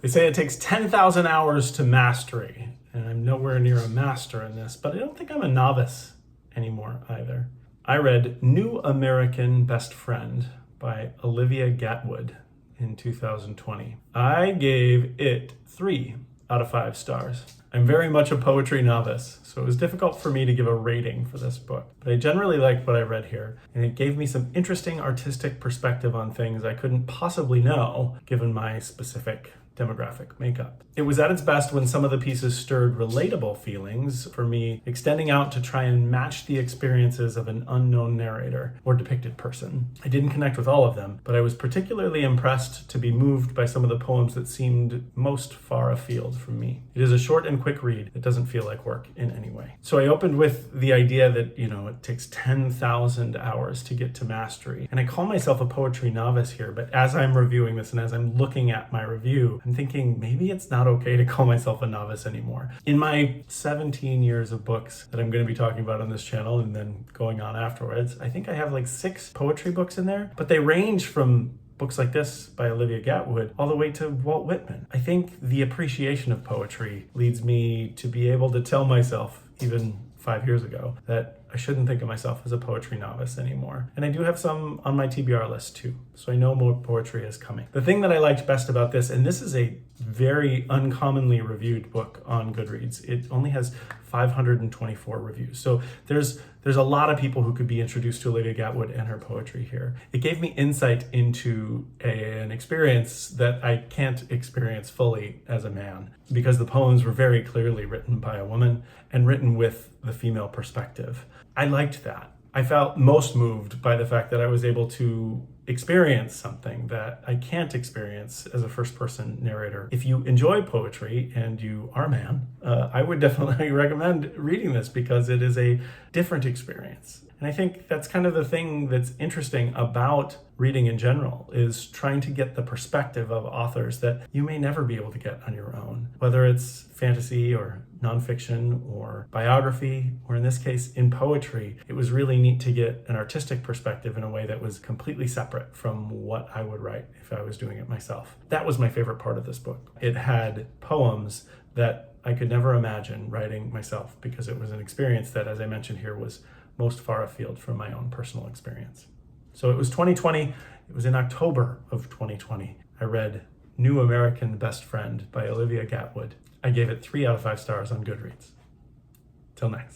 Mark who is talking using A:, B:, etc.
A: They say it takes 10,000 hours to mastery, and I'm nowhere near a master in this, but I don't think I'm a novice anymore either. I read New American Best Friend by Olivia Gatwood in 2020. I gave it 3 out of 5 stars. I'm very much a poetry novice, so it was difficult for me to give a rating for this book. But I generally liked what I read here, and it gave me some interesting artistic perspective on things I couldn't possibly know given my specific demographic makeup. It was at its best when some of the pieces stirred relatable feelings for me, extending out to try and match the experiences of an unknown narrator or depicted person. I didn't connect with all of them, but I was particularly impressed to be moved by some of the poems that seemed most far afield from me. It is a short and quick read that doesn't feel like work in any way. So I opened with the idea that, it takes 10,000 hours to get to mastery. And I call myself a poetry novice here, but as I'm reviewing this and as I'm looking at my review, I'm thinking maybe it's not okay to call myself a novice anymore. In my 17 years of books that I'm going to be talking about on this channel and then going on afterwards, I think I have like 6 poetry books in there, but they range from books like this by Olivia Gatwood all the way to Walt Whitman. I think the appreciation of poetry leads me to be able to tell myself, even 5 years ago, that I shouldn't think of myself as a poetry novice anymore. And I do have some on my TBR list too, so I know more poetry is coming. The thing that I liked best about this, and this is a very uncommonly reviewed book on Goodreads, it only has 524 reviews. So there's a lot of people who could be introduced to Olivia Gatwood and her poetry here. It gave me insight into an experience that I can't experience fully as a man, because the poems were very clearly written by a woman and written with the female perspective. I liked that. I felt most moved by the fact that I was able to experience something that I can't experience as a first-person narrator. If you enjoy poetry and you are a man, I would definitely recommend reading this because it is a different experience. And I think that's kind of the thing that's interesting about reading in general, is trying to get the perspective of authors that you may never be able to get on your own, whether it's fantasy or nonfiction or biography, or in this case, in poetry. It was really neat to get an artistic perspective in a way that was completely separate from what I would write if I was doing it myself. That was my favorite part of this book. It had poems that I could never imagine writing myself, because it was an experience that, as I mentioned here, was most far afield from my own personal experience. So it was 2020. It was in October of 2020. I read New American Best Friend by Olivia Gatwood. I gave it 3 out of 5 stars on Goodreads. Till next.